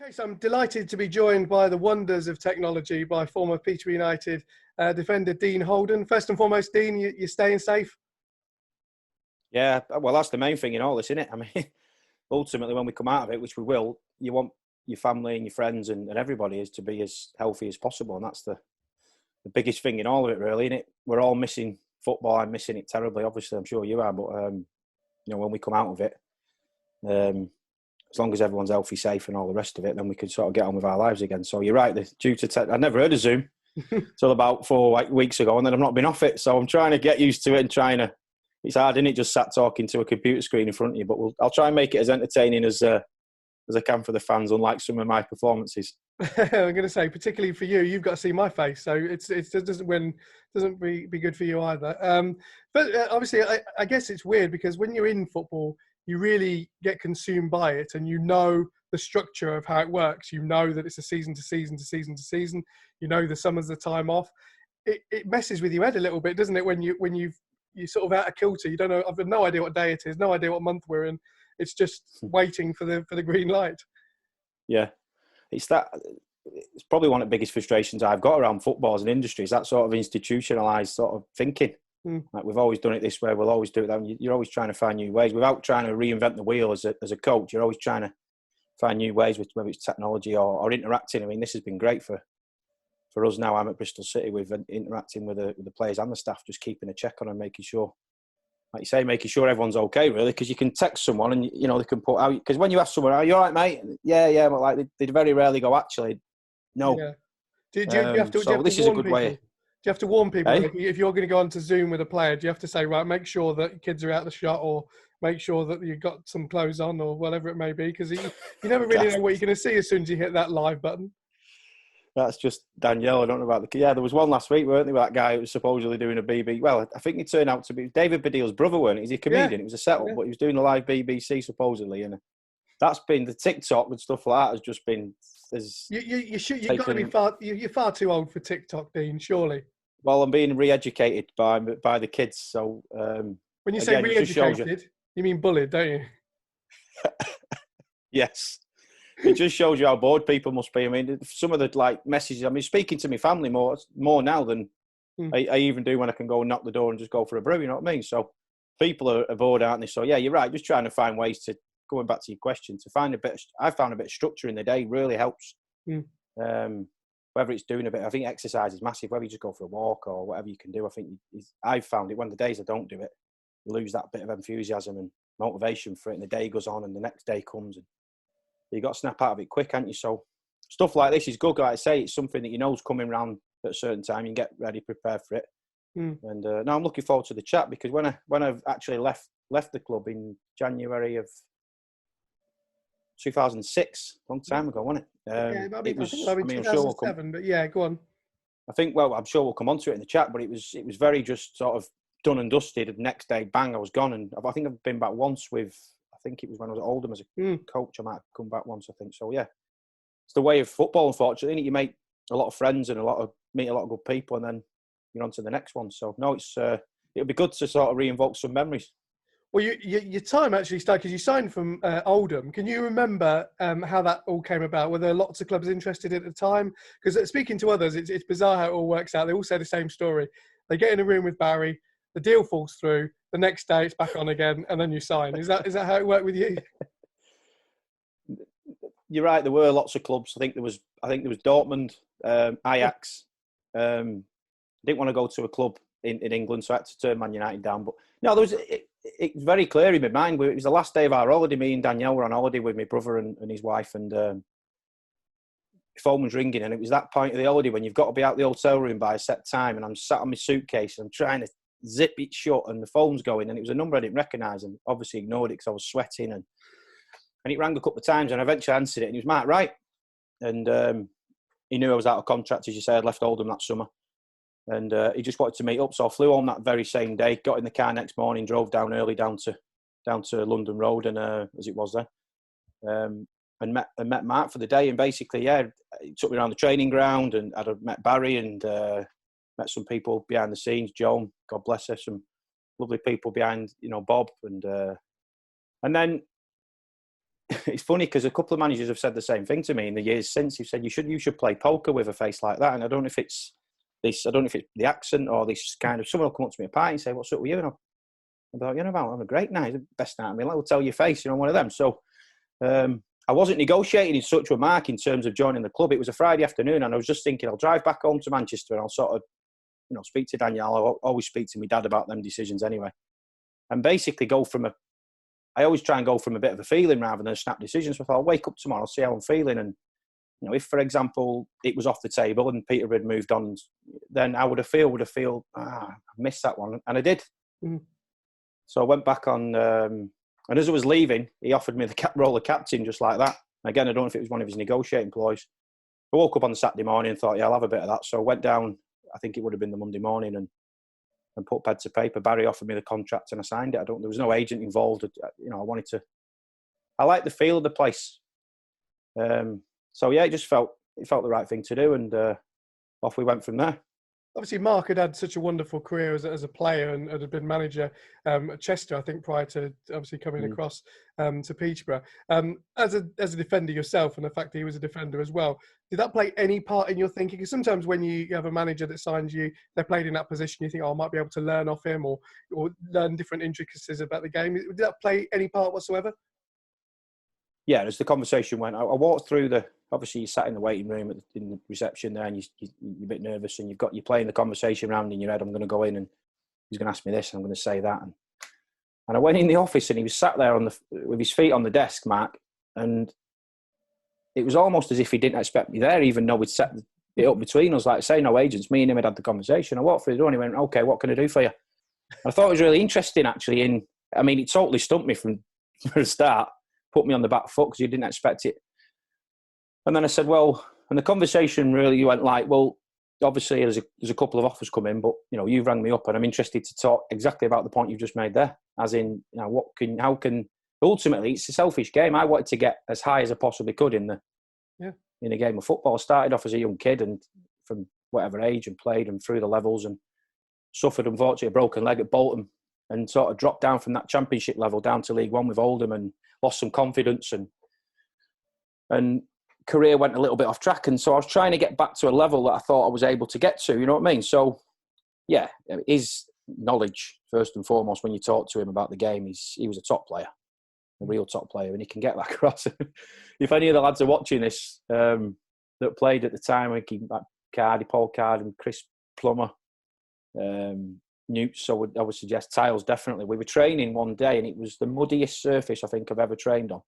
Okay, so I'm delighted to be joined by the wonders of technology by former Peterborough United defender Dean Holden. First and foremost, Dean, you're staying safe? Yeah, well, that's the main thing in all this, isn't it? I mean, ultimately, when we come out of it, which we will, you want your family and your friends and everybody is to be as healthy as possible. And that's the biggest thing in all of it, really, isn't it? We're all missing football. I'm missing it terribly, obviously. I'm sure you are. But, when we come out of it, as long as everyone's healthy, safe and all the rest of it, then we can sort of get on with our lives again. So you're right. I'd never heard of Zoom till about 4 weeks ago, and then I've not been off it. So I'm trying to get used to it and it's hard, isn't it, just sat talking to a computer screen in front of you. But I'll try and make it as entertaining as I can for the fans, unlike some of my performances. I'm going to say, particularly for you, you've got to see my face, so it doesn't be good for you either. But obviously, I guess it's weird because when you're in football, you really get consumed by it, and you know the structure of how it works. You know that it's a season to season to season to season. You know the summer's the time off. It messes with your head a little bit, doesn't it? When you're sort of out of kilter, you don't know. I've no idea what day it is, no idea what month we're in. It's just waiting for the green light. Yeah, it's probably one of the biggest frustrations I've got around football as an industry, is that sort of institutionalised sort of thinking. Like, we've always done it this way, we'll always do it that way. You're always trying to find new ways without trying to reinvent the wheel as a coach. You're always trying to find new ways, with whether it's technology or interacting. I mean, this has been great for us now. I'm at Bristol City with interacting with the players and the staff, just keeping a check on and making sure, like you say, making sure everyone's okay, really, because you can text someone and, they can put out, because when you ask someone, are you all right, mate? Yeah, but like they very rarely go, actually, no. Yeah. Do you have to, so this is a good way. Do you have to warn people Hey? if you're going to go on to Zoom with a player? Do you have to say, right, make sure that your kids are out of the shot, or make sure that you've got some clothes on, or whatever it may be? Because you never really know what you're going to see as soon as you hit that live button. That's just Danielle. I don't know about the... Yeah, there was one last week, weren't there, with that guy who was supposedly doing a BB... Well, I think he turned out to be David Baddiel's brother, weren't he? He's a comedian. Yeah. It was a setup, but he was doing a live BBC, supposedly. And that's been... The TikTok and stuff like that has just been... You've got to be far... You're far too old for TikTok, Dean, surely. Well, I'm being re-educated by the kids, so... when you say re-educated, you mean bullied, don't you? Yes. It just shows you how bored people must be. I mean, some of the messages. I mean, speaking to my family more now than I even do when I can go and knock the door and just go for a brew. You know what I mean? So people are bored, aren't they? So yeah, you're right. Just trying to find ways to, going back to your question, to find I found a bit of structure in the day really helps. Whether it's doing a bit, I think exercise is massive. Whether you just go for a walk or whatever you can do, I think I've found it. When the days I don't do it, you lose that bit of enthusiasm and motivation for it, and the day goes on, and the next day comes, and you got to snap out of it quick, haven't you? So stuff like this is good. Like I say, it's something that you know is coming around at a certain time. You get ready, prepare for it. And now I'm looking forward to the chat, because when I've actually left the club in January of 2006, long time ago, wasn't it? Yeah, I think 2007, I'm sure but yeah, go on. I'm sure we'll come on to it in the chat, but it was very just sort of done and dusted. The next day, bang, I was gone. And I think I've been back once with, I think it was when I was at Oldham as a coach. I might have come back once, I think. So yeah, it's the way of football, unfortunately. You make a lot of friends and meet a lot of good people, and then you're on to the next one. So no, it'll be good to sort of re-invoke some memories. Well, your time actually started because you signed from Oldham. Can you remember how that all came about? Were there lots of clubs interested at the time? Because speaking to others, it's bizarre how it all works out. They all say the same story. They get in a room with Barry, the deal falls through, the next day it's back on again, and then you sign. Is that how it worked with you? You're right. There were lots of clubs. I think there was Dortmund, Ajax. Didn't want to go to a club in England, so I had to turn Man United down. But no, there was. It was very clear in my mind. It was the last day of our holiday. Me and Danielle were on holiday with my brother and his wife, and the phone was ringing, and it was that point of the holiday when you've got to be out the hotel room by a set time, and I'm sat on my suitcase and I'm trying to zip it shut, and the phone's going, and it was a number I didn't recognise, and obviously ignored it because I was sweating, and it rang a couple of times, and I eventually answered it, and it was Mark Wright, and he knew I was out of contract, as you say. I'd left Oldham that summer, and he just wanted to meet up, so I flew home that very same day, got in the car next morning, drove down early down to London Road, and as it was there, and met Mark for the day, and basically, yeah, he took me around the training ground, and I'd met Barry, and met some people behind the scenes, Joan, God bless her, some lovely people behind, Bob, and then it's funny because a couple of managers have said the same thing to me in the years since. He said you should play poker with a face like that, and I don't know if it's this. I don't know if it's the accent or this kind of. Someone will come up to me at a party and say, "What's up with you?" And I'll be like, "You know, I'm a great night, the best night of my life." I'll tell your face, you know, one of them. So I wasn't negotiating in such with Mark in terms of joining the club. It was a Friday afternoon, and I was just thinking, I'll drive back home to Manchester and I'll sort of, you know, speak to Danielle. I'll always speak to my dad about them decisions anyway, and basically I always try and go from a bit of a feeling rather than a snap decision. So I thought, I'll wake up tomorrow, see how I'm feeling. And, you know, if, for example, it was off the table and Peterborough had moved on, then I would have feel, I missed that one. And I did. Mm. So I went back on, and as I was leaving, he offered me the role of captain just like that. Again, I don't know if it was one of his negotiating ploys. I woke up on the Saturday morning and thought, yeah, I'll have a bit of that. So I went down, I think it would have been the Monday morning, and put pen to paper. Barry offered me the contract and I signed it. There was no agent involved. You know, I liked the feel of the place. So yeah, it felt the right thing to do, and off we went from there. Obviously, Mark had such a wonderful career as a player and had been manager at Chester, I think, prior to obviously coming across to Peterborough. As a defender yourself, and the fact that he was a defender as well, did that play any part in your thinking? Because sometimes when you have a manager that signs you, they're played in that position, you think, oh, I might be able to learn off him or learn different intricacies about the game. Did that play any part whatsoever? Yeah, as the conversation went, I walked through obviously you sat in the waiting room in the reception there, and you're a bit nervous, and you're playing the conversation around in your head. I'm going to go in and he's going to ask me this, and I'm going to say that. And I went in the office and he was sat there with his feet on the desk, Mark, and it was almost as if he didn't expect me there, even though we'd set it up between us, like say no agents. Me and him had the conversation. I walked through the door and he went, "Okay, what can I do for you?" And I thought it was really interesting, actually. It totally stumped me from the start. Put me on the back foot because you didn't expect it. And then I said, well, and the conversation really went like, well, obviously there's a couple of offers coming, but, you know, you've rang me up and I'm interested to talk exactly about the point you've just made there. As in, you know, ultimately it's a selfish game. I wanted to get as high as I possibly could in a game of football. I started off as a young kid and from whatever age and played and through the levels and suffered, unfortunately, a broken leg at Bolton and sort of dropped down from that championship level down to League One with Oldham and lost some confidence and career went a little bit off track. And so I was trying to get back to a level that I thought I was able to get to, you know what I mean? So, yeah, his knowledge, first and foremost, when you talk to him about the game, he was a top player, a real top player, and he can get that across. If any of the lads are watching this that played at the time, like Paul Cardy and Chris Plummer, Newt, so I would suggest Tiles, definitely. We were training one day and it was the muddiest surface I think I've ever trained on.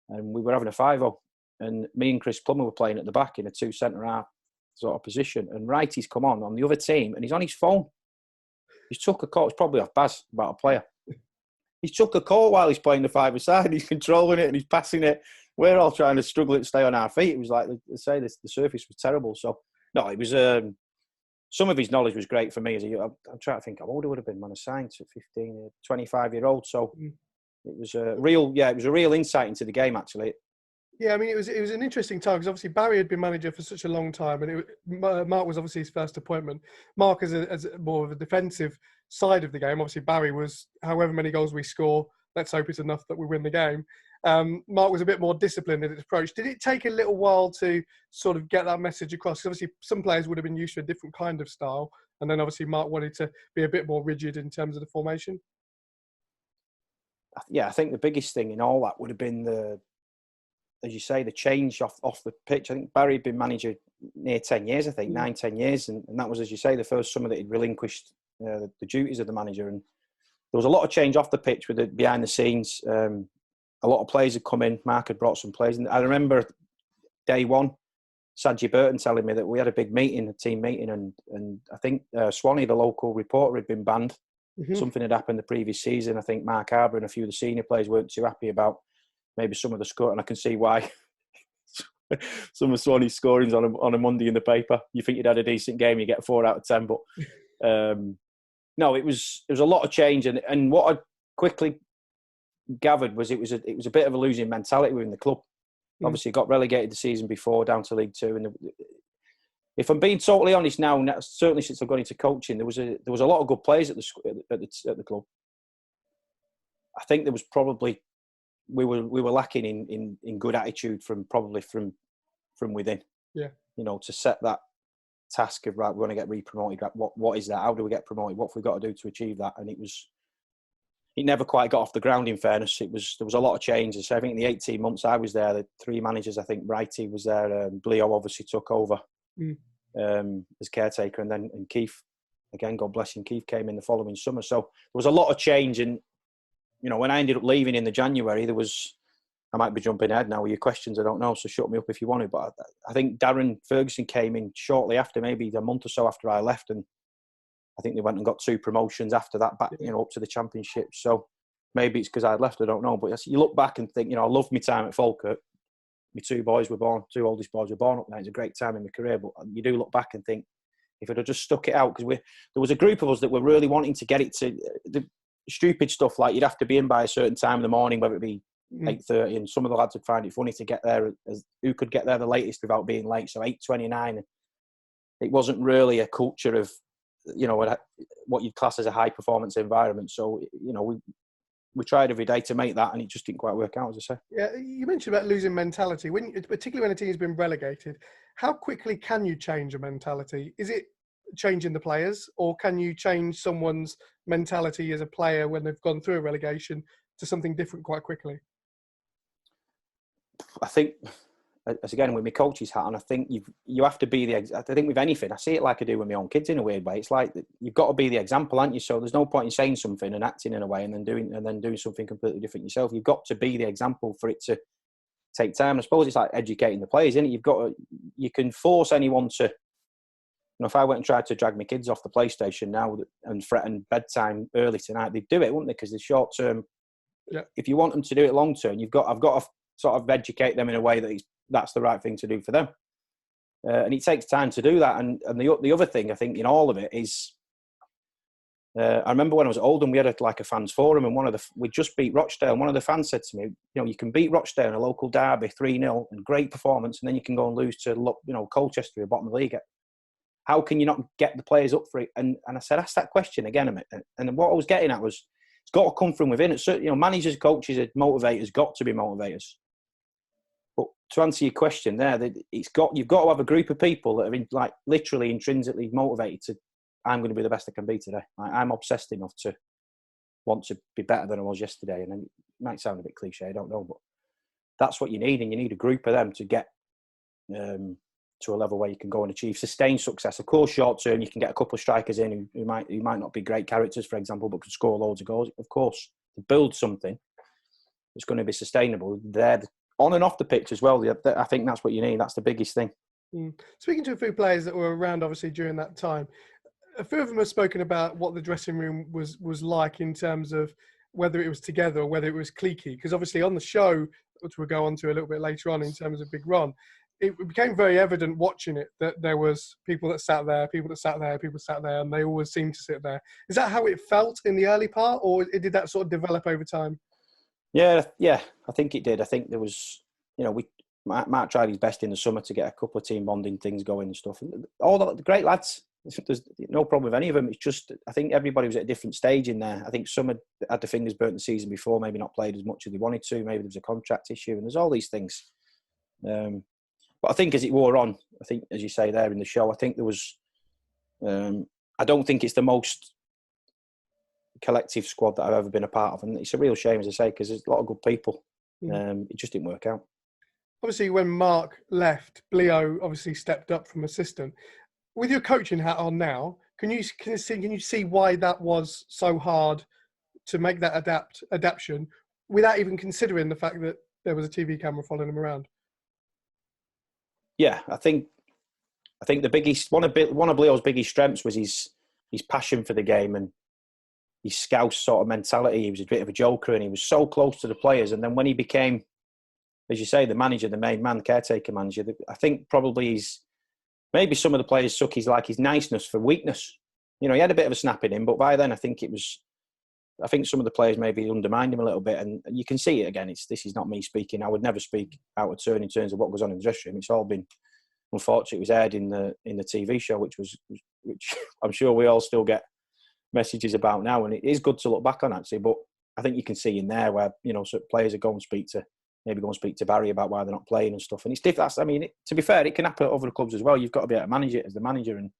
And we were having a 5-0. And me and Chris Plummer were playing at the back in a 2 centre-half sort of position. And Wrighty's come on the other team and he's on his phone. He's took a call. It's probably off Baz about a player. He's took a call while he's playing the 5-a-side. He's controlling it and he's passing it. We're all trying to struggle to stay on our feet. It was like, they say, the surface was terrible. So, no, it was... some of his knowledge was great for me. I'm trying to think how old I would have been when I signed to 15, 25-year-old. So it was a real insight into the game, actually. Yeah, I mean, it was an interesting time because obviously Barry had been manager for such a long time, and Mark was obviously his first appointment. Mark as more of a defensive side of the game. Obviously Barry was however many goals we score, let's hope it's enough that we win the game. Mark was a bit more disciplined in his approach. Did it take a little while to sort of get that message across? Because obviously some players would have been used to a different kind of style, and then obviously Mark wanted to be a bit more rigid in terms of the formation. Yeah, I think the biggest thing in all that would have been as you say, the change off the pitch. I think Barry had been manager near 10 years, I think, 9-10 years. And that was, as you say, the first summer that he'd relinquished the duties of the manager. And there was a lot of change off the pitch with it behind the scenes. A lot of players had come in. Mark had brought some players. And I remember day one, Sanji Burton telling me that we had a big meeting, a team meeting. And I think Swanee, the local reporter, had been banned. Mm-hmm. Something had happened the previous season. I think Mark Harbour and a few of the senior players weren't too happy about maybe some of the score, and I can see why. Some of Swanee's scorings on a Monday in the paper. You think you'd had a decent game, you get 4 out of 10. But no, it was a lot of change, and what I quickly gathered was it was a bit of a losing mentality within the club. Obviously, got relegated the season before down to League Two, and if I'm being totally honest now, certainly since I've gone into coaching, there was a lot of good players at the club. I think there was probably we were lacking in good attitude from within. Yeah. You know, to set that task of, right, we want to get re-promoted. What is that? How do we get promoted? What have we got to do to achieve that? And it never quite got off the ground, in fairness. There was a lot of changes. So I think in the 18 months I was there, the 3 managers, I think Wrighty was there, Bleo obviously took over as caretaker, and Keith, again, God bless him, Keith came in the following summer. So there was a lot of change. And, you know, when I ended up leaving in the January, I might be jumping ahead now with your questions, I don't know, so shut me up if you want to. But I think Darren Ferguson came in shortly after, maybe a month or so after I left, and I think they went and got 2 promotions after that, back, you know, up to the Championship. So maybe it's because I'd left, I don't know. But you look back and think, you know, I loved my time at Falkirk. My 2 oldest boys were born up there. It was a great time in my career. But you do look back and think, if I'd have just stuck it out, because there was a group of us that were really wanting to get it to the stupid stuff, like you'd have to be in by a certain time in the morning, whether it be 8:30, and some of the lads would find it funny to get there as who could get there the latest without being late. So 8:29. It wasn't really a culture of, you know, what you'd class as a high performance environment. So, you know, we tried every day to make that, and it just didn't quite work out, as I say. Yeah, you mentioned about losing mentality. Particularly when a team has been relegated, how quickly can you change a mentality? Is it changing the players, or can you change someone's mentality as a player when they've gone through a relegation to something different quite quickly? I think, as again with my coach's hat on, I think you have to be I think with anything, I see it like I do with my own kids in a weird way. It's like you've got to be the example, aren't you? So there's no point in saying something and acting in a way and then doing something completely different yourself. You've got to be the example for it to take time. I suppose it's like educating the players, isn't it? You can force anyone to. You know, if I went and tried to drag my kids off the PlayStation now and threaten bedtime early tonight, they'd do it, wouldn't they? Because the short term, if you want them to do it long term, I've got to sort of educate them in a way that that's the right thing to do for them. And it takes time to do that. And the other thing, I think, in all of it is, I remember when I was at Oldham, we had a fans forum, and we just beat Rochdale, and one of the fans said to me, you know, you can beat Rochdale in a local derby 3-0 and great performance, and then you can go and lose to, you know, Colchester, who are bottom of the league. How can you not get the players up for it? And I said, ask that question again a minute. And what I was getting at was, it's got to come from within. It's, you know, managers, coaches, motivators, got to be motivators. But to answer your question there, you've got to have a group of people that are literally intrinsically motivated to, I'm going to be the best I can be today. I'm obsessed enough to want to be better than I was yesterday. And it might sound a bit cliche, I don't know, but that's what you need. And you need a group of them to get to a level where you can go and achieve sustained success. Of course, short term, you can get a couple of strikers in who might not be great characters, for example, but can score loads of goals. Of course, to build something that's going to be sustainable, they're on and off the pitch as well. I think that's what you need. That's the biggest thing. Speaking to a few players that were around, obviously, during that time, a few of them have spoken about what the dressing room was like in terms of whether it was together or whether it was cliquey. Because obviously on the show, which we'll go on to a little bit later on in terms of Big Ron, it became very evident watching it that there was people that sat there, and they always seemed to sit there. Is that how it felt in the early part, or did that sort of develop over time? Yeah, I think it did. I think there was, you know, Mark tried his best in the summer to get a couple of team bonding things going and stuff. And all the great lads, there's no problem with any of them. It's just, I think everybody was at a different stage in there. I think some had the fingers burnt the season before, maybe not played as much as they wanted to. Maybe there was a contract issue, and there's all these things. But I think as it wore on, I think, as you say there in the show, I think there was, I don't think it's the most collective squad that I've ever been a part of. And it's a real shame, as I say, because there's a lot of good people. It just didn't work out. Obviously, when Mark left, Bleo obviously stepped up from assistant. With your coaching hat on now, can you see why that was so hard to make that adaptation without even considering the fact that there was a TV camera following him around? Yeah, I think the biggest one of Bleo's biggest strengths was his passion for the game and his Scouse sort of mentality. He was a bit of a joker, and he was so close to the players. And then when he became, as you say, the manager, the main man, caretaker manager, I think probably maybe some of the players took his niceness for weakness. You know, he had a bit of a snap in him, but by then I think some of the players maybe undermined him a little bit, and you can see it again. This is not me speaking. I would never speak out of turn in terms of what goes on in the dressing room. It's all been, unfortunately, it was aired in the TV show, which I'm sure we all still get messages about now, and it is good to look back on, actually. But I think you can see in there where, so players are going to speak to Barry about why they're not playing and stuff. And it's different. I mean, to be fair, it can happen at other clubs as well. You've got to be able to manage it as the manager. And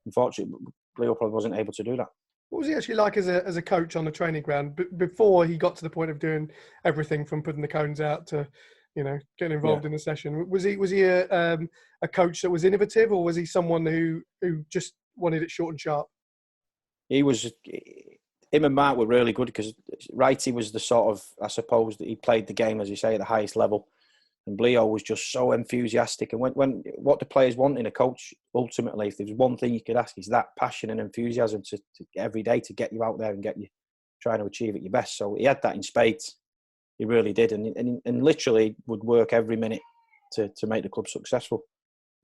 unfortunately, Leo probably wasn't able to do that. What was he actually like as a coach on the training ground before he got to the point of doing everything from putting the cones out to, getting involved in the session? Was he a coach that was innovative, or was he someone who just wanted it short and sharp? He was. Him and Mark were really good because Wrighty was the sort of, I suppose, that he played the game, as you say, at the highest level. And Leo was just so enthusiastic. And when what the players want in a coach, ultimately, if there's one thing you could ask, is that passion and enthusiasm to every day to get you out there and get you trying to achieve at your best. So he had that in spades. He really did. And literally would work every minute to make the club successful.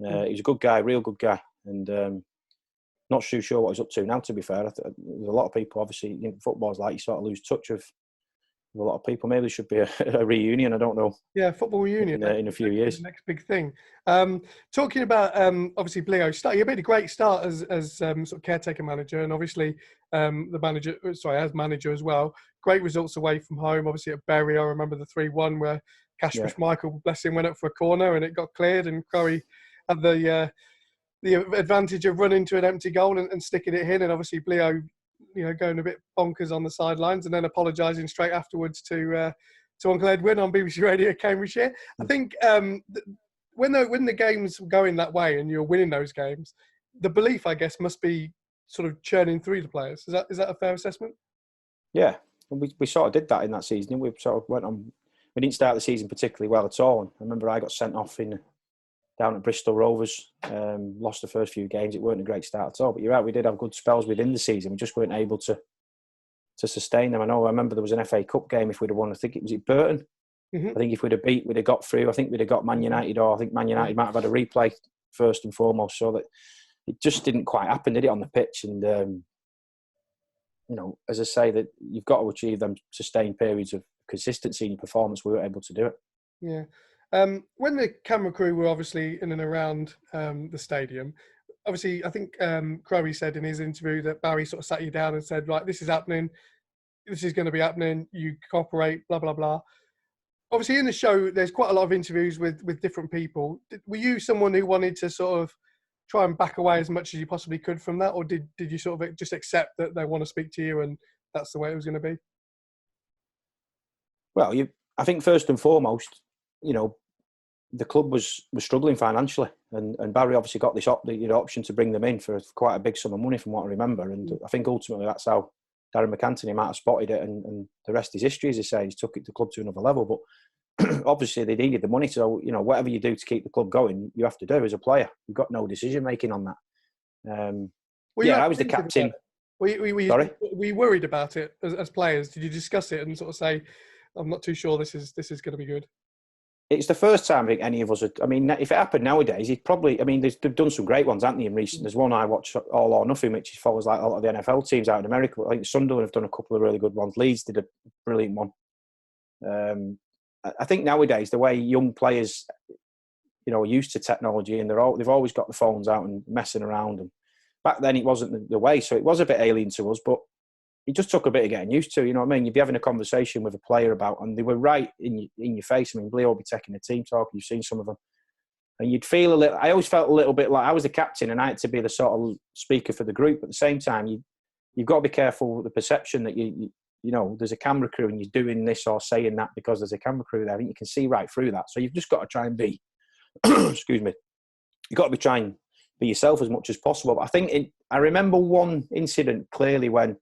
He was a good guy, real good guy. And not too sure what he's up to now, to be fair. There's a lot of people, obviously, football's like you sort of lose touch of a lot of people. Maybe there should be a reunion, I don't know. Yeah, football reunion. In a few years. The next big thing. Talking about, obviously, Leo, you made a great start as sort of caretaker manager, and obviously as manager as well. Great results away from home, obviously at Bury. I remember the 3-1 where Kasper's Michael, bless him, went up for a corner and it got cleared, and Curry had the advantage of running to an empty goal and sticking it in, and obviously Leo, going a bit bonkers on the sidelines and then apologising straight afterwards to Uncle Edwin on BBC Radio Cambridgeshire. I think when the game's going that way and you're winning those games, the belief, I guess, must be sort of churning through the players. Is that a fair assessment? Yeah, we sort of did that in that season. We sort of went on. We didn't start the season particularly well at all. And I remember I got sent off down at Bristol Rovers, lost the first few games. It weren't a great start at all. But you're right, we did have good spells within the season. We just weren't able to sustain them. I remember there was an FA Cup game if we'd have won. I think it was at Burton. Mm-hmm. I think if we'd have got through. I think we'd have got Man United, or I think Man United might have had a replay first and foremost. So that it just didn't quite happen, did it, on the pitch? And as I say, that you've got to achieve them sustained periods of consistency in your performance. We were able to do it. Yeah. When the camera crew were obviously in and around the stadium, obviously I think Crowe said in his interview that Barry sort of sat you down and said, right, this is happening, this is going to be happening, you cooperate, blah, blah, blah. Obviously in the show, there's quite a lot of interviews with different people. Were you someone who wanted to sort of try and back away as much as you possibly could from that, or did you sort of just accept that they want to speak to you and that's the way it was going to be? Well, I think first and foremost, the club was struggling financially, and Barry obviously got this option to bring them in for quite a big sum of money, from what I remember. And I think ultimately that's how Darren McAntony might have spotted it, and the rest is history, as they say. He's took the club to another level. But obviously they needed the money, so whatever you do to keep the club going, you have to do as a player. You've got no decision making on that. I was the captain. Were you worried about it as players? Did you discuss it and sort of say, I'm not too sure this is going to be good? It's the first time I think any of us had. I mean, if it happened nowadays, he'd probably. I mean, they've done some great ones, haven't they? In recent, there's one I watched, All or Nothing, which follows like a lot of the NFL teams out in America. I think Sunderland have done a couple of really good ones. Leeds did a brilliant one. I think nowadays the way young players, are used to technology, and they've always got the phones out and messing around. And back then it wasn't the way, so it was a bit alien to us, but it just took a bit of getting used to. You know what I mean? You'd be having a conversation with a player about, and they were right in your face. I mean, Leo would be taking a team talk. You've seen some of them, and you'd feel a little. I always felt a little bit like I was the captain, and I had to be the sort of speaker for the group. At the same time, you've got to be careful with the perception that you there's a camera crew and you're doing this or saying that because there's a camera crew there. I think you can see right through that. So you've just got to try and be. Excuse me. You've got to try and be yourself as much as possible. But I think I remember one incident clearly when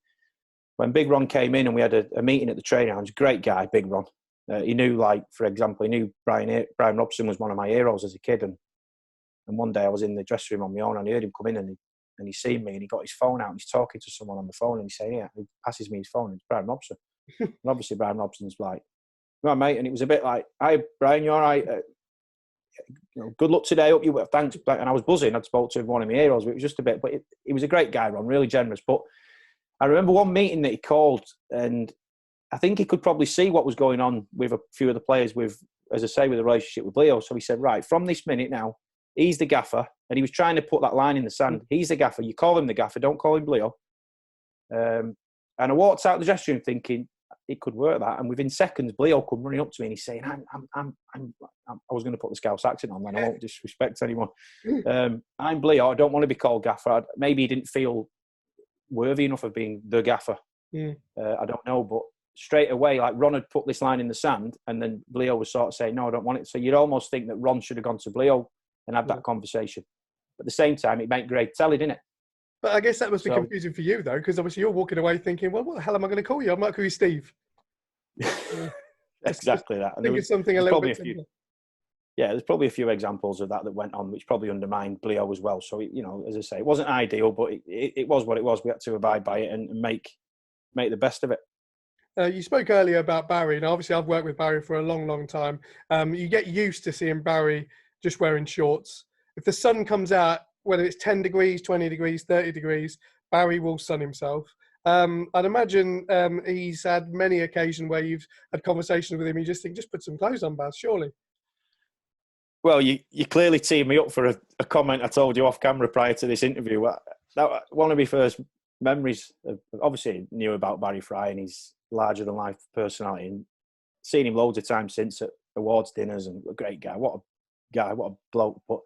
Big Ron came in and we had a meeting at the training grounds. Great guy, Big Ron. He knew, for example, Brian Robson was one of my heroes as a kid. And one day I was in the dressing room on my own and I heard him come in and he seen me and he got his phone out and he's talking to someone on the phone and he's saying, yeah, he passes me his phone and it's Brian Robson. And obviously Brian Robson's like, right, mate. And it was a bit like, hi, Brian, you all right? Good luck today. Hope you thanks. And I was buzzing. I'd spoke to one of my heroes, but it was just a bit, but he was a great guy, Ron, really generous. But I remember one meeting that he called, and I think he could probably see what was going on with a few of the players with, as I say, with the relationship with Leo. So he said, right, from this minute now, he's the gaffer. And he was trying to put that line in the sand. He's the gaffer. You call him the gaffer. Don't call him Leo. And I walked out of the dressing room thinking, it could work that. And within seconds, Leo come running up to me and he's saying, I was going to put the Scouse accent on then, I won't disrespect anyone. I'm Leo, I don't want to be called gaffer. Maybe he didn't feel worthy enough of being the gaffer. I don't know, but straight away, like Ron had put this line in the sand, and then Leo was sort of saying, no, I don't want it. So you'd almost think that Ron should have gone to Leo and had that conversation. But at the same time, it made great telly, didn't it? But I guess that must be confusing for you, though, because obviously you're walking away thinking, well, what the hell am I going to call you? I might call you Steve. Exactly that. And it's something a little bit simpler. Yeah, there's probably a few examples of that went on, which probably undermined Leo as well. So, as I say, it wasn't ideal, but it was what it was. We had to abide by it and make the best of it. You spoke earlier about Barry. Now, obviously, I've worked with Barry for a long, long time. You get used to seeing Barry just wearing shorts. If the sun comes out, whether it's 10 degrees, 20 degrees, 30 degrees, Barry will sun himself. I'd imagine he's had many occasions where you've had conversations with him. You just think, just put some clothes on, Baz, surely. Well, you clearly teed me up for a comment I told you off camera prior to this interview. One of my first memories, obviously knew about Barry Fry and his larger-than-life personality, and seen him loads of times since at awards dinners, and a great guy. What a bloke. But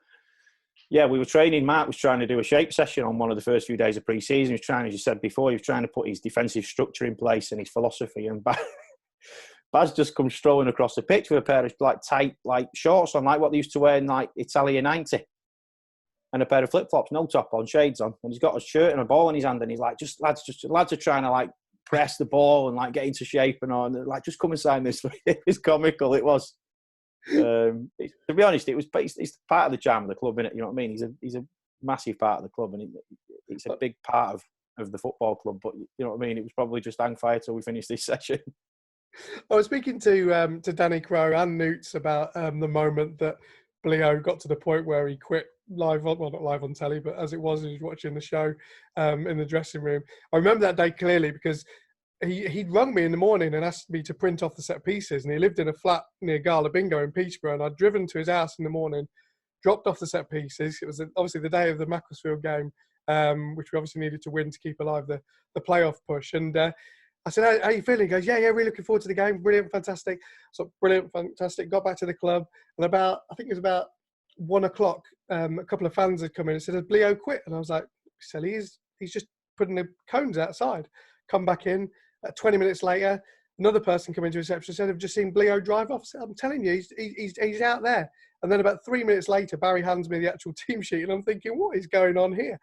yeah, we were training. Mark was trying to do a shape session on one of the first few days of pre-season. He was trying, as you said before, he was trying to put his defensive structure in place and his philosophy. And Baz just comes strolling across the pitch with a pair of tight shorts on, like what they used to wear in Italia 90, and a pair of flip-flops, no top on, shades on, and he's got a shirt and a ball in his hand, and he's like, lads are trying to press the ball and get into shape and all, and just come and sign this. It was comical. It was. To be honest, it's part of the charm of the club, innit? You know what I mean? He's a massive part of the club, and it's a big part of the football club. But you know what I mean? It was probably just hang fire till we finished this session. I was speaking to Danny Crowe and Newts about the moment that Leo got to the point where he quit live on, well, not live on telly, but as it was, he was watching the show in the dressing room. I remember that day clearly because he'd rung me in the morning and asked me to print off the set pieces, and he lived in a flat near Gala Bingo in Peterborough, and I'd driven to his house in the morning, dropped off the set pieces. It was obviously the day of the Macclesfield game, which we obviously needed to win to keep alive the playoff push. And I said, how are you feeling? He goes, yeah, really looking forward to the game. Brilliant, fantastic. So brilliant, fantastic. Got back to the club, and I think it was about 1 o'clock, a couple of fans had come in and said, has Leo quit? And I was like, silly, he's just putting the cones outside. Come back in. 20 minutes later, another person come into reception and said, I've just seen Leo drive off. I said, I'm telling you, he's out there. And then about 3 minutes later, Barry hands me the actual team sheet, and I'm thinking, what is going on here?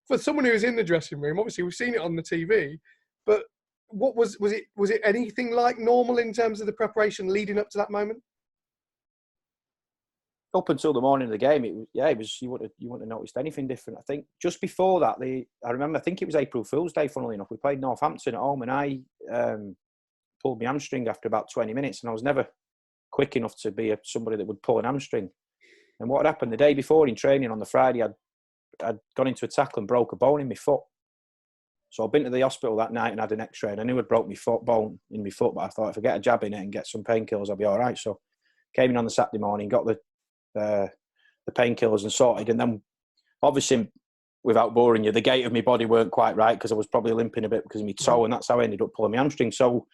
For someone who was in the dressing room, obviously we've seen it on the TV, but what was it anything like normal in terms of the preparation leading up to that moment? Up until the morning of the game, it was you wouldn't have noticed anything different. I think just before that, I think it was April Fool's Day, funnily enough. We played Northampton at home, and I pulled my hamstring after about 20 minutes, and I was never quick enough to be somebody that would pull an hamstring. And what had happened the day before in training on the Friday, I'd gone into a tackle and broke a bone in my foot. So I'd been to the hospital that night and had an X-ray, and I knew I'd broke my bone in my foot, but I thought if I get a jab in it and get some painkillers, I'll be all right. So came in on the Saturday morning, got the painkillers and sorted, and then obviously, without boring you, the gait of my body weren't quite right because I was probably limping a bit because of my toe, and that's how I ended up pulling my hamstring. So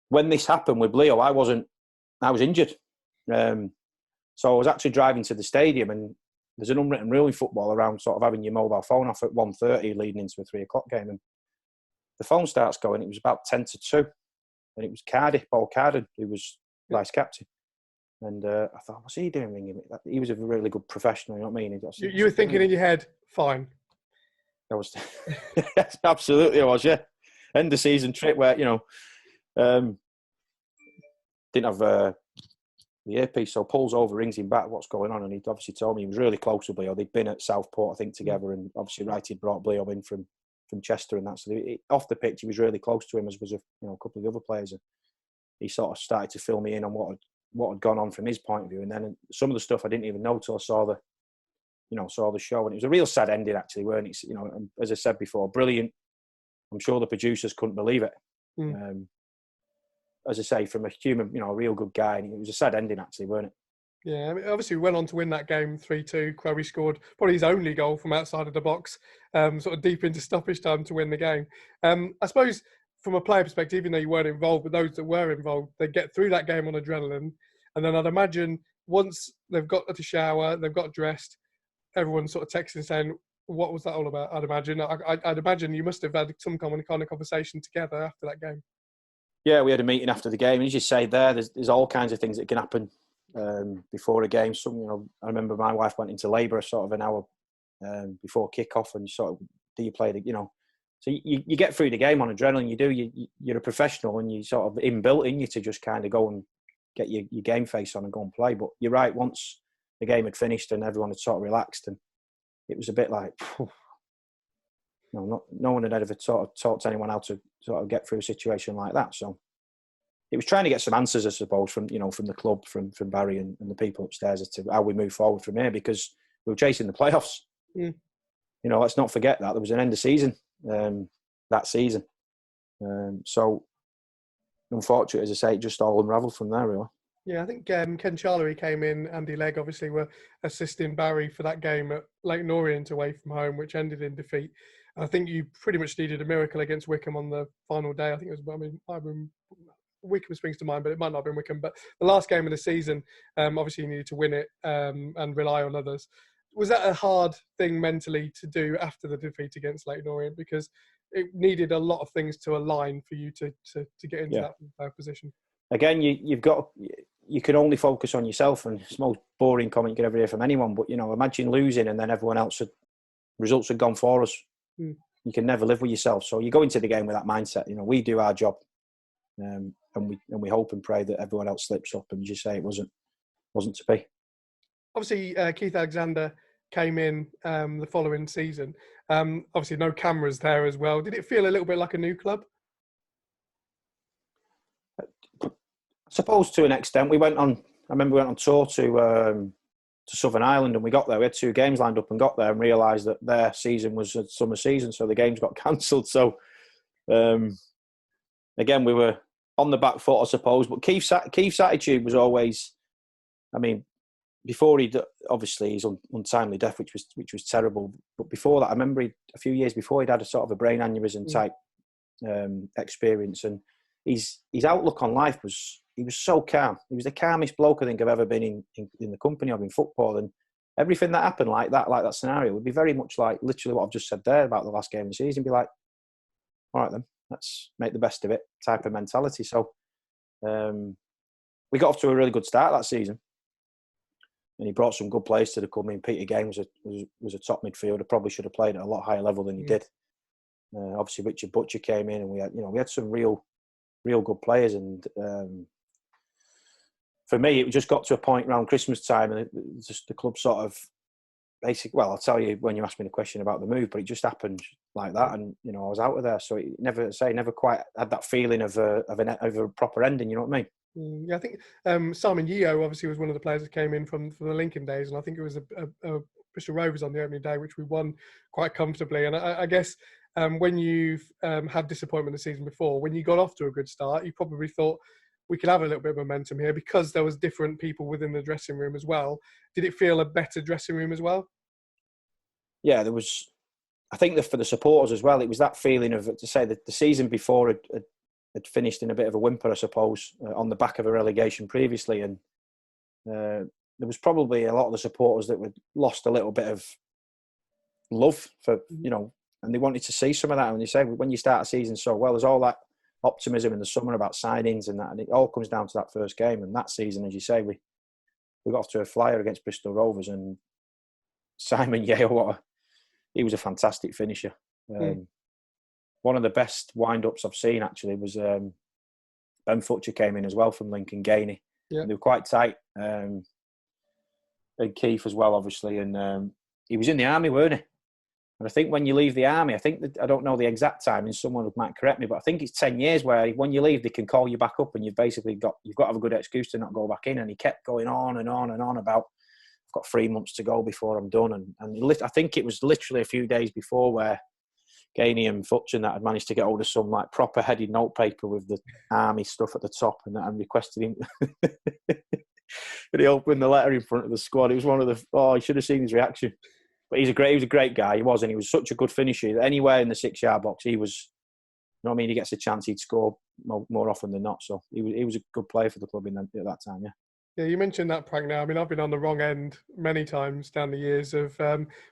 when this happened with Leo, I was injured. So I was actually driving to the stadium, and there's an unwritten rule in football around sort of having your mobile phone off at 1:30 leading into a 3 o'clock game, and the phone starts going. It was about 10 to 2, and it was Paul Carden, who was vice captain. And I thought, what's he doing ringing me? He was a really good professional, you know what I mean? You were thinking in your head, fine. I was, absolutely I was, yeah. End of season trip where, didn't have the earpiece, so pulls over, rings him back, what's going on? And he'd obviously told me he was really close to Bleo. They'd been at Southport, I think, together, and obviously Wright had brought Bleo in from Chester and that. So off the pitch, he was really close to him, as was a couple of the other players. And he sort of started to fill me in on what had gone on from his point of view, and then some of the stuff I didn't even know till I saw the show, and it was a real sad ending actually, weren't it? As I said before, brilliant. I'm sure the producers couldn't believe it. As I say, from a human, a real good guy, and it was a sad ending actually, weren't it? Yeah, I mean, obviously we went on to win that game 3-2. Crowe scored probably his only goal from outside of the box, sort of deep into stoppage time to win the game. I suppose from a player perspective, even though you weren't involved, but those that were involved, they get through that game on adrenaline. And then I'd imagine once they've got to shower, they've got dressed, everyone's sort of texting saying, what was that all about? I'd imagine. I'd imagine you must have had some kind of conversation together after that game. Yeah, we had a meeting after the game. And as you say there's all kinds of things that can happen before a game. Some, I remember my wife went into labour sort of an hour before kick-off, and sort of, do you play the, so you get through the game on adrenaline. You do. You're a professional, and you sort of inbuilt in you to just kind of go and get your game face on and go and play. But you're right. Once the game had finished and everyone had sort of relaxed, and it was a bit like, no one had ever sort of taught anyone how to sort of get through a situation like that. So it was trying to get some answers, I suppose, from the club, from Barry and the people upstairs as to how we move forward from here, because we were chasing the playoffs. Mm. Let's not forget that there was an end of season that season. So unfortunately, as I say, it just all unravelled from there, really. Yeah, I think Ken Charlery came in. Andy Legg obviously were assisting Barry for that game at Leyton Orient away from home, which ended in defeat. I think you pretty much needed a miracle against Wickham on the final day. I think it was, Wickham springs to mind, but it might not have been Wickham. But the last game of the season, obviously you needed to win it and rely on others. Was that a hard thing mentally to do after the defeat against Leyton Orient? Because it needed a lot of things to align for you to get into that position. Again, you can only focus on yourself, and it's the most boring comment you could ever hear from anyone. But imagine losing and then everyone else results had gone for us. Mm. You can never live with yourself. So you go into the game with that mindset. We do our job, and we hope and pray that everyone else slips up. And as you say, it wasn't to be. Obviously, Keith Alexander came in the following season. Obviously, no cameras there as well. Did it feel a little bit like a new club? I suppose to an extent. I remember we went on tour to Southern Ireland, and we got there. We had 2 games lined up and got there and realised that their season was a summer season, so the games got cancelled. So, again, we were on the back foot, I suppose. But Keith's attitude was always, before obviously his untimely death, which was terrible. But before that, I remember a few years before, he'd had a sort of a brain aneurysm type experience, and his outlook on life he was so calm. He was the calmest bloke I think I've ever been in the company of in football, and everything that happened like that scenario would be very much like literally what I've just said there about the last game of the season. Be like, all right then, let's make the best of it type of mentality. So we got off to a really good start that season. And he brought some good players to the club. Peter Gane was a top midfielder. Probably should have played at a lot higher level than he did. Obviously, Richard Butcher came in, and we had some real good players. And for me, it just got to a point around Christmas time, and just the club sort of basically. Well, I'll tell you when you asked me the question about the move, but it just happened like that, and I was out of there. So it never quite had that feeling of a proper ending. You know what I mean? Yeah, I think Simon Yeo obviously was one of the players that came in from the Lincoln days, and I think it was a Bristol Rovers on the opening day, which we won quite comfortably. And I guess when you've had disappointment the season before, when you got off to a good start, you probably thought we could have a little bit of momentum here because there was different people within the dressing room as well. Did it feel a better dressing room as well? Yeah, there was. I think that for the supporters as well, it was that feeling of, to say that the season before had finished in a bit of a whimper, I suppose, on the back of a relegation previously. And there was probably a lot of the supporters that were lost a little bit of love for, and they wanted to see some of that. And you say, when you start a season so well, there's all that optimism in the summer about signings and that, and it all comes down to that first game. And that season, as you say, we got off to a flyer against Bristol Rovers, and Simon Yeo, he was a fantastic finisher. One of the best wind-ups I've seen, actually, was Ben Futcher came in as well from Lincoln Gainey. Yeah. They were quite tight. And Keith as well, obviously. And he was in the army, weren't he? And I think when you leave the army, I don't know the exact time, and someone might correct me, but I think it's 10 years where when you leave, they can call you back up, and you've got to have a good excuse to not go back in. And he kept going on and on and on about, I've got 3 months to go before I'm done. And I think it was literally a few days before where Gainey and Futch and that had managed to get hold of some like proper headed notepaper with the army stuff at the top, and that, and requested him. But he opened the letter in front of the squad. It was one of the. Oh, you should have seen his reaction. But he was a great guy. He was, and he was such a good finisher. Anywhere in the 6-yard box, he was know what I mean? He gets a chance, he'd score more often than not. So he was a good player for the club at that time, yeah. Yeah, you mentioned that prank now. I mean, I've been on the wrong end many times down the years of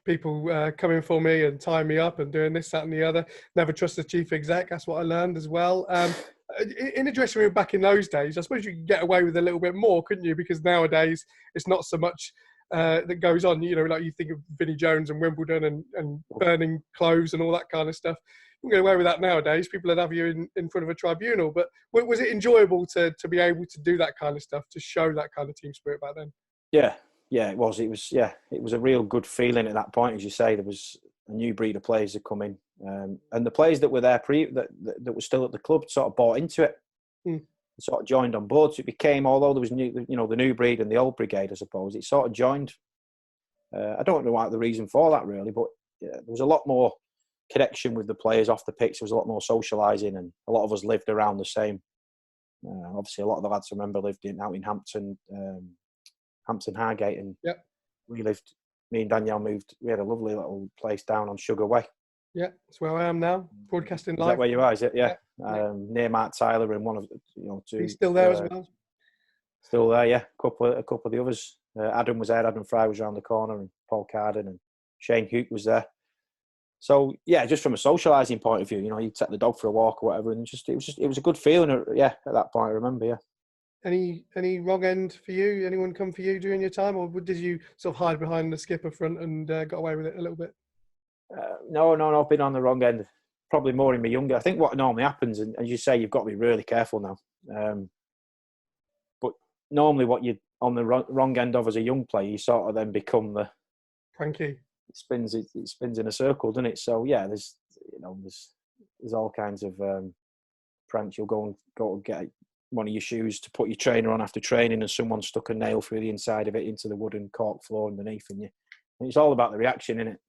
people coming for me and tying me up and doing this, that, and the other. Never trust the chief exec. That's what I learned as well. In the dressing room back in those days, I suppose you could get away with a little bit more, couldn't you? Because nowadays it's not so much that goes on. You know, like you think of Vinnie Jones and Wimbledon and burning clothes and all that kind of stuff. You can get away with that nowadays. People would have you in front of a tribunal. But was it enjoyable to be able to do that kind of stuff, to show that kind of team spirit back then? Yeah, it was. It was a real good feeling at that point. As you say, there was a new breed of players that come in. And the players that were there that were still at the club sort of bought into it. Sort of joined on board. So it became, although there was the new breed and the old brigade, I suppose, it sort of joined. I don't know the reason for that really, but there was a lot more connection with the players off the pitch. There was a lot more socialising, and a lot of us lived around the same. Obviously, a lot of the lads I remember lived out in Hampton Hargate, and me and Danielle moved. We had a lovely little place down on Sugar Way. Yeah, that's where I am now, broadcasting live. Is that where you are? Is it? Yeah. Near Mark Tyler and one of two. He's still there as well. Still there, yeah. A couple of the others. Adam was there. Adam Fry was around the corner, and Paul Carden and Shane Hook was there. So yeah, just from a socialising point of view, you'd take the dog for a walk or whatever, and it was a good feeling. At that point, I remember. Yeah. Any wrong end for you? Anyone come for you during your time, or did you sort of hide behind the skipper front and got away with it a little bit? No, I've been on the wrong end. Probably more in my younger. I think what normally happens, and as you say, you've got to be really careful now. But normally, what you're on the wrong end of as a young player, you sort of then become the cranky. It spins in a circle, doesn't it? So yeah, there's all kinds of pranks. You'll go and get one of your shoes to put your trainer on after training, and someone stuck a nail through the inside of it into the wooden cork floor underneath, and it's all about the reaction, isn't it?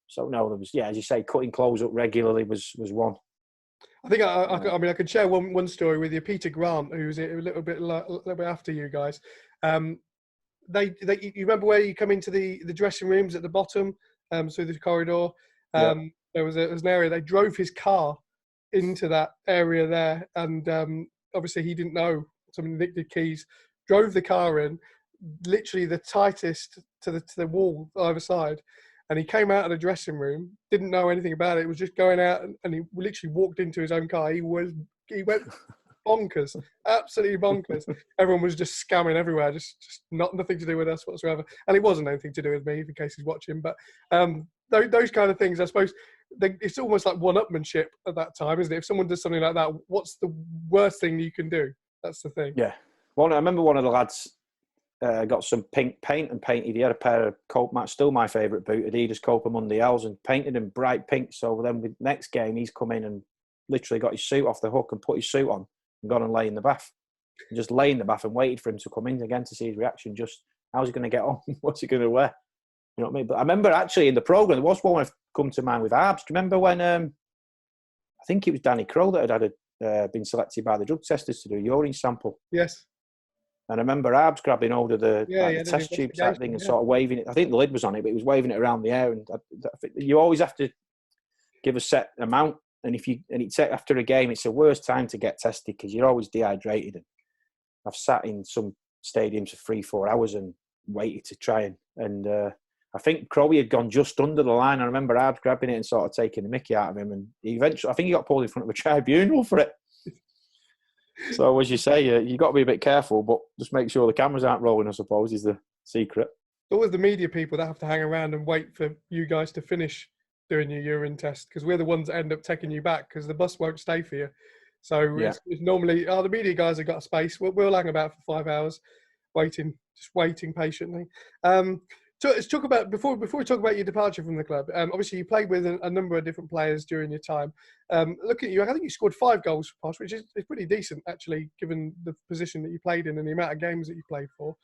So no, there was, as you say, cutting clothes up regularly was one. I think I could share one story with you. Peter Grant, who's a little bit after you guys. You remember where you come into the dressing rooms at the bottom, through the corridor. There was an area. They drove his car into that area there, and obviously he didn't know. Somebody nicked the keys, drove the car in, literally the tightest to the wall either side. And he came out of the dressing room, didn't know anything about it. It was just going out, and he literally walked into his own car. He went bonkers, absolutely bonkers. Everyone was just scamming everywhere, just nothing to do with us whatsoever. And it wasn't anything to do with me, in case he's watching. But those kind of things, I suppose, it's almost like one-upmanship at that time, isn't it? If someone does something like that, what's the worst thing you can do? That's the thing. Yeah. Well, I remember one of the lads got some pink paint and painted. He had a pair of Cope, still my favourite boot, Adidas Copa Mundials, and painted them bright pink. So then with next game, he's come in and literally got his suit off the hook and put his suit on and gone and lay in the bath. And just lay in the bath and waited for him to come in again to see his reaction. Just, how's he going to get on? What's he going to wear? You know what I mean? But I remember actually in the programme, there was one that come to mind with Arbs. Do you remember when, I think it was Danny Crowe that had been selected by the drug testers to do a urine sample? Yes. And I remember Arbs grabbing hold of the test tube type thing and sort of waving it. I think the lid was on it, but he was waving it around the air. And you always have to give a set amount. And after a game, it's the worst time to get tested because you're always dehydrated. And I've sat in some stadiums for 3-4 hours and waited to try and I think Crowley had gone just under the line. I remember Arbs grabbing it and sort of taking the mickey out of him. And eventually, I think he got pulled in front of a tribunal for it. So as you say, you've got to be a bit careful, but just make sure the cameras aren't rolling, I suppose, is the secret. It's always the media people that have to hang around and wait for you guys to finish doing your urine test, because we're the ones that end up taking you back because the bus won't stay for you. So it's normally, the media guys have got a space. We'll hang about for 5 hours, waiting patiently. So let's talk about, before we talk about your departure from the club, obviously you played with a number of different players during your time. Look at you, I think you scored 5 goals for Posh, which is pretty decent, actually, given the position that you played in and the amount of games that you played for.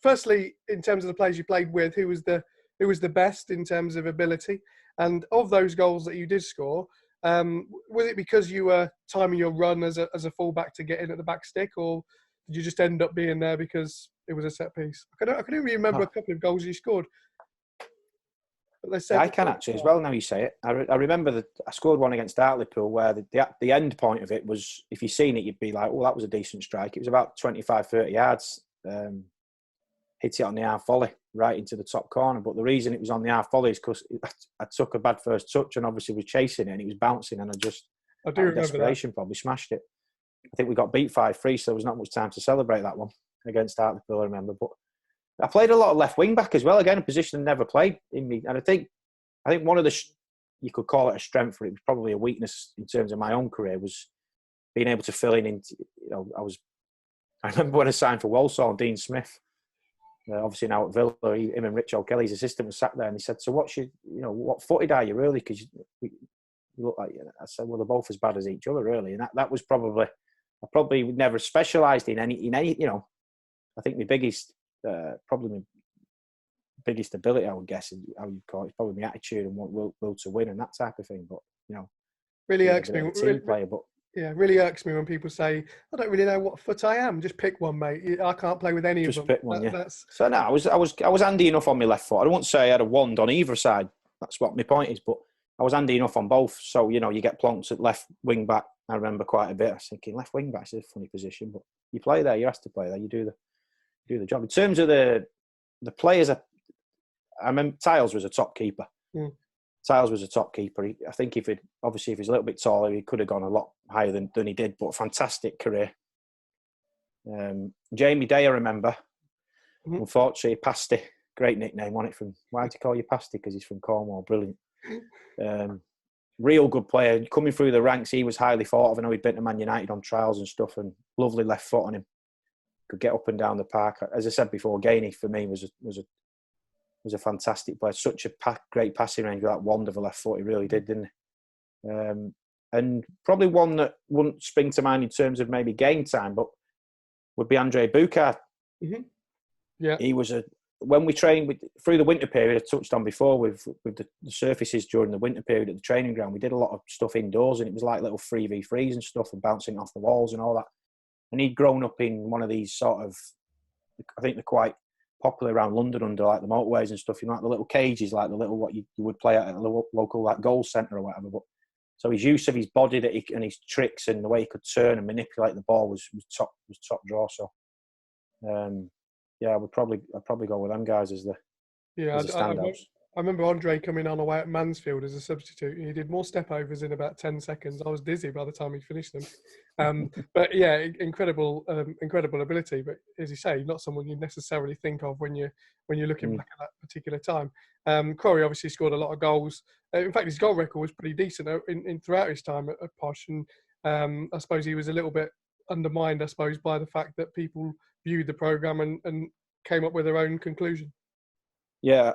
Firstly, in terms of the players you played with, who was the best in terms of ability? And of those goals that you did score, was it because you were timing your run as a fullback to get in at the back stick, or did you just end up being there because it was a set piece? I can only remember a couple of goals you scored. But they said I can actually as well, now you say it. I remember that I scored one against Hartlepool where the end point of it was, if you'd seen it, you'd be like, oh, that was a decent strike. It was about 25, 30 yards. Hit it on the half volley, right into the top corner. But the reason it was on the half volley is because I took a bad first touch and obviously was chasing it and it was bouncing, and I do remember desperation that. Probably smashed it. I think we got beat 5-3, so there was not much time to celebrate that one against Hartlepool, I remember. But I played a lot of left wing back as well. Again, a position I never played in me, and I think one of the you could call it a strength, but it was probably a weakness in terms of my own career, was being able to fill in. I remember when I signed for Walsall, Dean Smith, obviously now at Villa, him and Rich O'Kelly's assistant was sat there, and he said, "So what footed are you really? Because you look like." I said, "Well, they're both as bad as each other, really." And that was probably, I probably never specialised in any. I think my biggest biggest ability, I would guess, how you call it, is probably my attitude and will to win and that type of thing. But really irks me. Player, but yeah, really irks me when people say, "I don't really know what foot I am. Just pick one, mate. I can't play with any of them." Just pick one, yeah. So no, I was handy enough on my left foot. I won't say I had a wand on either side. That's what my point is. But I was handy enough on both. So you get plonks at left wing back. I remember quite a bit. I was thinking left wing back is a funny position, but you play there. You're asked to play there. You do the job. In terms of the players, I remember Tiles was a top keeper. Mm. Tiles was a top keeper. I think if he's a little bit taller, he could have gone a lot higher than he did. But fantastic career. Jamie Day, I remember. Mm-hmm. Unfortunately, Pasty, great nickname on it. Why do you call you Pasty? Because he's from Cornwall. Brilliant. Real good player. Coming through the ranks, he was highly thought of. I know he'd been to Man United on trials and stuff, and lovely left foot on him. Could get up and down the park. As I said before, Gainey for me was a fantastic player. Such a great passing range with that wand of a left foot. He really did, didn't he? And probably one that wouldn't spring to mind in terms of maybe game time, but would be Andre Boucard. Mm-hmm. Yeah, he was when we trained through the winter period. I touched on before with the surfaces during the winter period at the training ground. We did a lot of stuff indoors, and it was like little 3v3s and stuff, and bouncing off the walls and all that. And he'd grown up in one of these sort of, I think they're quite popular around London under like the motorways and stuff. Like the little cages, like the little what you would play at a local like goal centre or whatever. But so his use of his body and his tricks and the way he could turn and manipulate the ball was top draw. So I'd probably go with them guys as the standouts. I remember Andre coming on away at Mansfield as a substitute. He did more step overs in about 10 seconds. I was dizzy by the time he finished them. But yeah, incredible ability. But as you say, not someone you necessarily think of when you're looking back at that particular time. Corey obviously scored a lot of goals. In fact, his goal record was pretty decent in throughout his time at Posh. And I suppose he was a little bit undermined, by the fact that people viewed the programme and came up with their own conclusion. Yeah.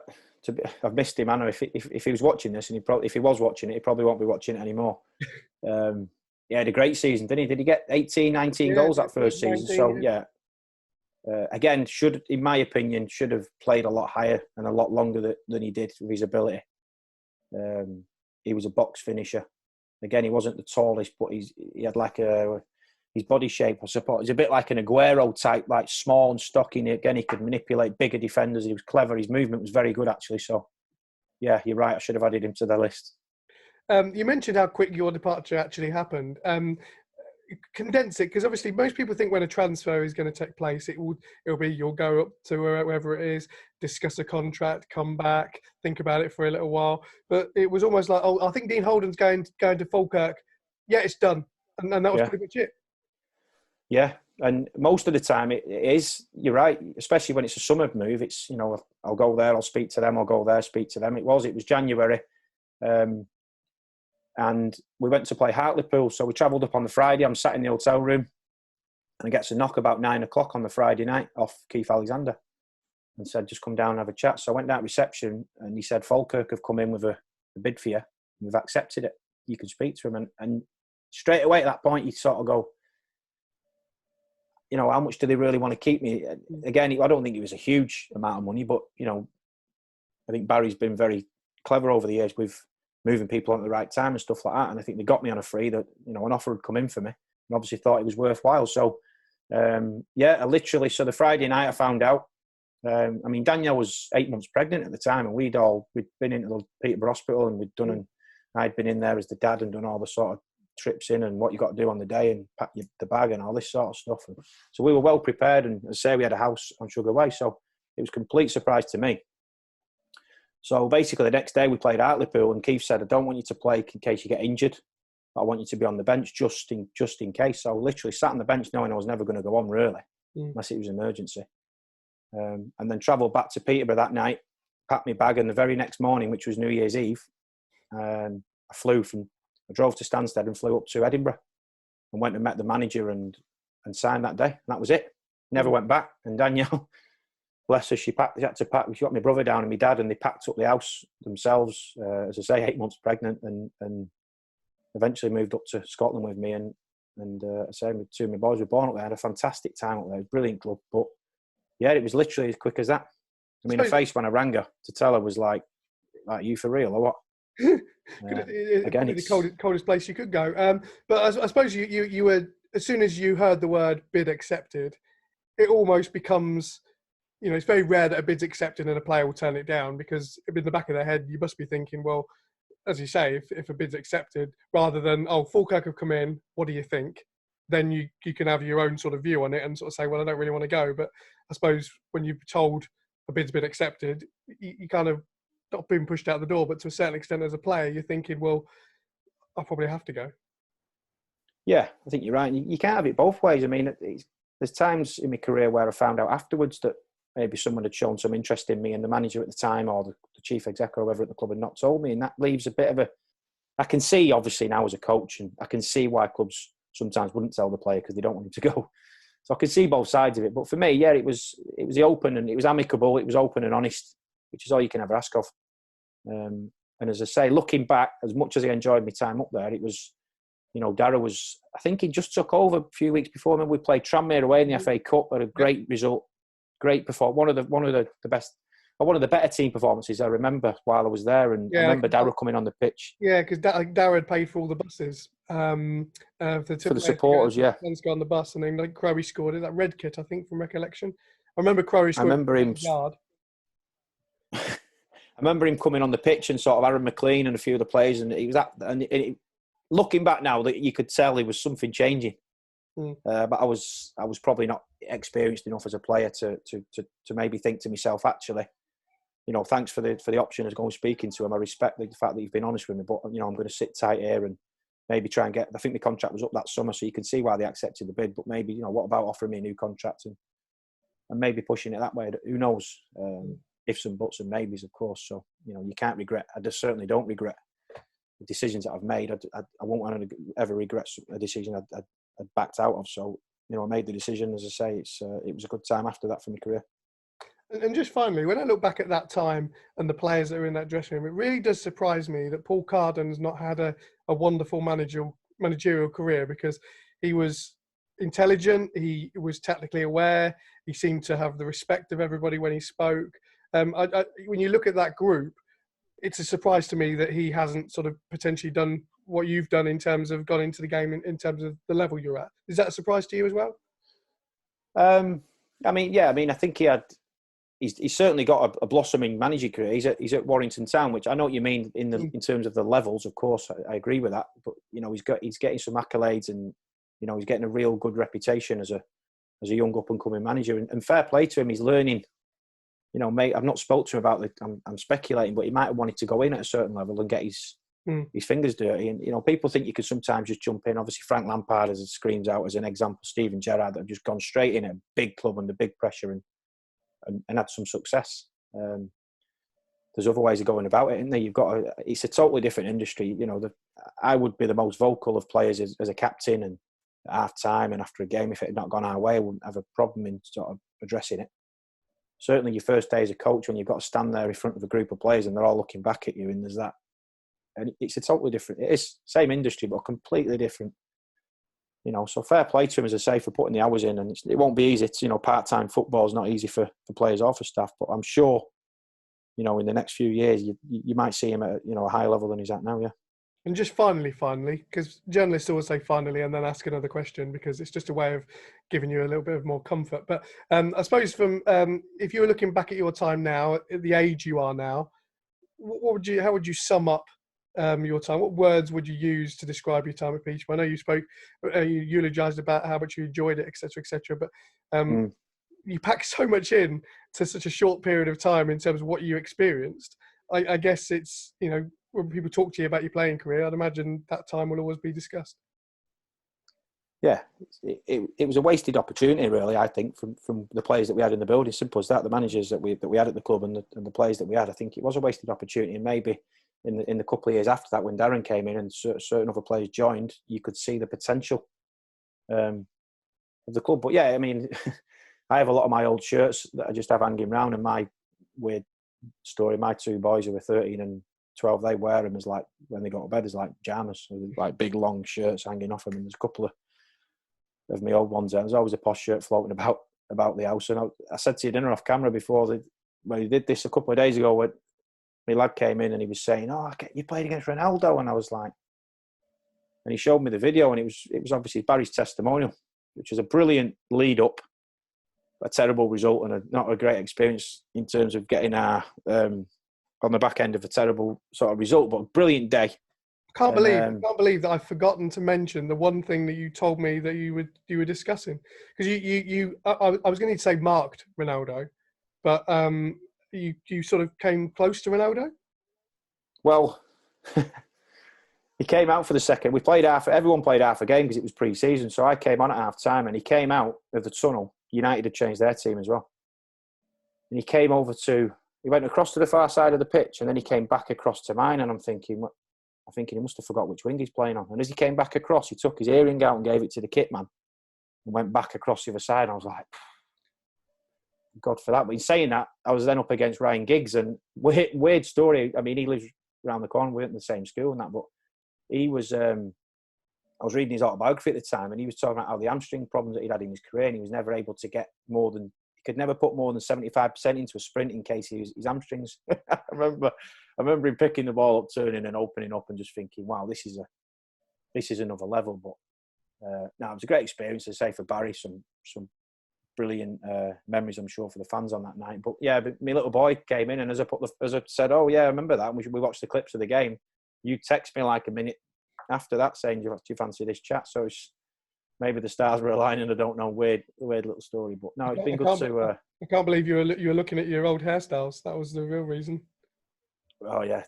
I've missed him, Anna. If he was watching this, and if he was watching it, he probably won't be watching it anymore. He had a great season, didn't he? Did he get 18, 19 goals that first 19, season? So, yeah. Again, in my opinion, should have played a lot higher and a lot longer than he did with his ability. He was a box finisher. Again, he wasn't the tallest, but he had like his body shape, I suppose. He's a bit like an Aguero type, like small and stocky. Again, he could manipulate bigger defenders. He was clever. His movement was very good, actually. So, yeah, you're right. I should have added him to the list. You mentioned how quick your departure actually happened. Condense it, because obviously most people think when a transfer is going to take place, it'll be you'll go up to wherever it is, discuss a contract, come back, think about it for a little while. But it was almost like, I think Dean Holden's going to Falkirk. Yeah, it's done, and that was pretty much it. Yeah, and most of the time it is. You're right, especially when it's a summer move. It's I'll go there, I'll speak to them, I'll go there, speak to them. It was January. And we went to play Hartlepool. So we travelled up on the Friday. I'm sat in the hotel room and I gets a knock about 9 o'clock on the Friday night off Keith Alexander and said, just come down and have a chat. So I went down to reception and he said, Falkirk have come in with a bid for you. We've accepted it. You can speak to him. And straight away at that point, you sort of go, how much do they really want to keep me? Again, I don't think it was a huge amount of money, but, I think Barry's been very clever over the years with moving people on at the right time and stuff like that. And I think they got me on a free that, an offer had come in for me and obviously thought it was worthwhile. So, I literally, so the Friday night I found out, I mean, Danielle was 8 months pregnant at the time, and we'd been into the Peterborough hospital, and I'd been in there as the dad and done all the sort of trips in and what you got to do on the day and pack the bag and all this sort of stuff. And so we were well prepared, and as I say, we had a house on Sugar Way, so it was a complete surprise to me. So basically, the next day we played Hartlepool, and Keith said, "I don't want you to play in case you get injured. I want you to be on the bench just in case." So I literally sat on the bench knowing I was never going to go on, really, unless it was an emergency. And then travelled back to Peterborough that night, packed my bag, and the very next morning, which was New Year's Eve, I drove to Stansted and flew up to Edinburgh and went and met the manager and signed that day. And that was it. Never went back. And Danielle, bless her, she had to pack. She got my brother down and my dad, and they packed up the house themselves, as I say, 8 months pregnant, and eventually moved up to Scotland with me. And I say, two of my boys were born up there. I had a fantastic time up there. Brilliant club. But yeah, it was literally as quick as that. I mean, her face when I rang her to tell her was like, you for real or what? Again, it's the coldest place you could go. But I suppose you were, as soon as you heard the word bid accepted, it almost becomes, it's very rare that a bid's accepted and a player will turn it down, because in the back of their head, you must be thinking, well, as you say, if a bid's accepted, rather than, Falkirk have come in, what do you think? Then you can have your own sort of view on it and sort of say, well, I don't really want to go. But I suppose when you're told a bid's been accepted, you kind of not being pushed out the door, but to a certain extent as a player, you're thinking, well, I'll probably have to go. Yeah, I think you're right. You can't have it both ways. I mean, there's times in my career where I found out afterwards that maybe someone had shown some interest in me, and the manager at the time or the chief exec or whoever at the club had not told me. And that leaves a bit of I can see, obviously, now as a coach, and I can see why clubs sometimes wouldn't tell the player because they don't want him to go. So I can see both sides of it. But for me, yeah, it was the open, and it was amicable. It was open and honest, which is all you can ever ask of. And as I say, looking back, as much as I enjoyed my time up there, it was, Darragh was, I think he just took over a few weeks before. Remember, we played Tranmere away in the FA Cup, had a great result, great performance. One of the best, or one of the better team performances I remember while I was there. And I remember Darragh coming on the pitch. Yeah, because Darragh had paid for all the buses. For the supporters, yeah. Fans go on the bus, and then Crowe scored it. That red kit, I think, from recollection. I remember Crowe scored. I remember him coming on the pitch, and sort of Aaron McLean and a few of the players, and he was looking back now, that you could tell there was something changing. But I was probably not experienced enough as a player to maybe think to myself, actually, thanks for the option as going speaking to him. I respect the fact that you've been honest with me, but I'm going to sit tight here and maybe try and get. I think the contract was up that summer, so you can see why they accepted the bid. But maybe what about offering me a new contract and maybe pushing it that way? Who knows? Ifs and buts and maybes, of course. So you can't regret. I just certainly don't regret the decisions that I've made. I won't want to ever regret a decision I'd backed out of. So I made the decision. As I say, it was a good time after that for my career. And just finally, when I look back at that time and the players that were in that dressing room, it really does surprise me that Paul Carden's not had a wonderful managerial career, because he was intelligent, he was technically aware, he seemed to have the respect of everybody when he spoke. When you look at that group, it's a surprise to me that he hasn't sort of potentially done what you've done in terms of gone into the game in terms of the level you're at. Is that a surprise to you as well? I think he's certainly got a blossoming managing career. He's at Warrington Town, which I know what you mean in terms of the levels. Of course, I agree with that. But he's getting some accolades, and he's getting a real good reputation as a young up and coming manager. And fair play to him, he's learning. Mate, I've not spoke to him about it. I'm speculating, but he might have wanted to go in at a certain level and get his fingers dirty. And people think you could sometimes just jump in. Obviously, Frank Lampard, as it screams out as an example, Steven Gerrard, that have just gone straight in at a big club under big pressure and had some success. There's other ways of going about it, isn't there? It's a totally different industry. I would be the most vocal of players as a captain, and at half time and after a game, if it had not gone our way, I wouldn't have a problem in sort of addressing it. Certainly your first day as a coach, when you've got to stand there in front of a group of players and they're all looking back at you, and there's that. And it's a totally different, it is same industry, but completely different. So fair play to him, as I say, for putting the hours in. And it won't be easy. It's, part-time football is not easy for players or for staff, but I'm sure, in the next few years, you might see him at, a higher level than he's at now, yeah. And just finally, because journalists always say finally and then ask another question because it's just a way of giving you a little bit of more comfort. But I suppose from if you were looking back at your time now, at the age you are now, how would you sum up your time? What words would you use to describe your time at Peterborough? I know you spoke, you eulogised about how much you enjoyed it, etc., etc. But you pack so much in to such a short period of time in terms of what you experienced. I guess it's, you know, when people talk to you about your playing career, I'd imagine that time will always be discussed. Yeah, it was a wasted opportunity, really. I think from the players that we had in the building, simple as that. The managers that we had at the club and the players that we had, I think it was a wasted opportunity. And maybe in the couple of years after that, when Darren came in and certain other players joined, you could see the potential of the club. But yeah, I mean, I have a lot of my old shirts that I just have hanging around, and my weird story, my two boys who were 13 and 12, they wear them as, like, when they go to bed, as like pyjamas, like big long shirts hanging off them. And there's a couple of my old ones there. There's always a Posh shirt floating about the house. And I said to your dinner off camera before, when he did this a couple of days ago, when my lad came in and he was saying, "Oh, you played against Ronaldo," and I was like, and he showed me the video, and it was obviously Barry's testimonial, which was a brilliant lead up, a terrible result, and not a great experience in terms of getting our on the back end of a terrible sort of result, but a brilliant day. Can't believe that I've forgotten to mention the one thing that you told me that you were discussing, because I was going to say marked Ronaldo, but you sort of came close to Ronaldo. Well, he came out for the second. Everyone played half a game because it was pre-season. So I came on at half time, and he came out of the tunnel. United had changed their team as well, and he went across to the far side of the pitch, and then he came back across to mine, and I'm thinking he must have forgot which wing he's playing on. And as he came back across, he took his earring out and gave it to the kit man and went back across the other side. And I was like, God for that. But in saying that, I was then up against Ryan Giggs, and weird story. I mean, he lives around the corner. We weren't in the same school and that, but he was, I was reading his autobiography at the time, and he was talking about how the hamstring problems that he'd had in his career, and he was never able to get he could never put more than 75% into a sprint in case his hamstrings. I remember him picking the ball up, turning and opening up, and just thinking, wow, this is another level. But no, it was a great experience, as I say, for Barry. Some brilliant memories, I'm sure, for the fans on that night. But yeah, my little boy came in, and as I said, oh yeah, I remember that. We watched the clips of the game. You text me like a minute after that saying, do you fancy this chat? So maybe the stars were aligning. I don't know. Weird little story. But no, it's been good to... I can't believe you were looking at your old hairstyles. That was the real reason. Oh yeah.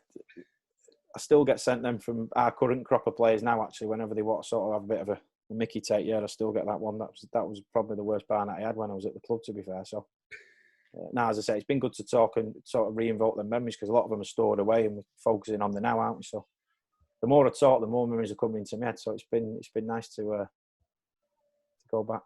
I still get sent them from our current crop of players now, actually, whenever they want to sort of have a bit of a Mickey take. Yeah, I still get that one. That was probably the worst bar night I had when I was at the club, to be fair. So now, as I say, it's been good to talk and sort of re-invoke them memories, because a lot of them are stored away, and we're focusing on the now, aren't we? So the more I talk, the more memories are coming into my head. So it's been nice to go back.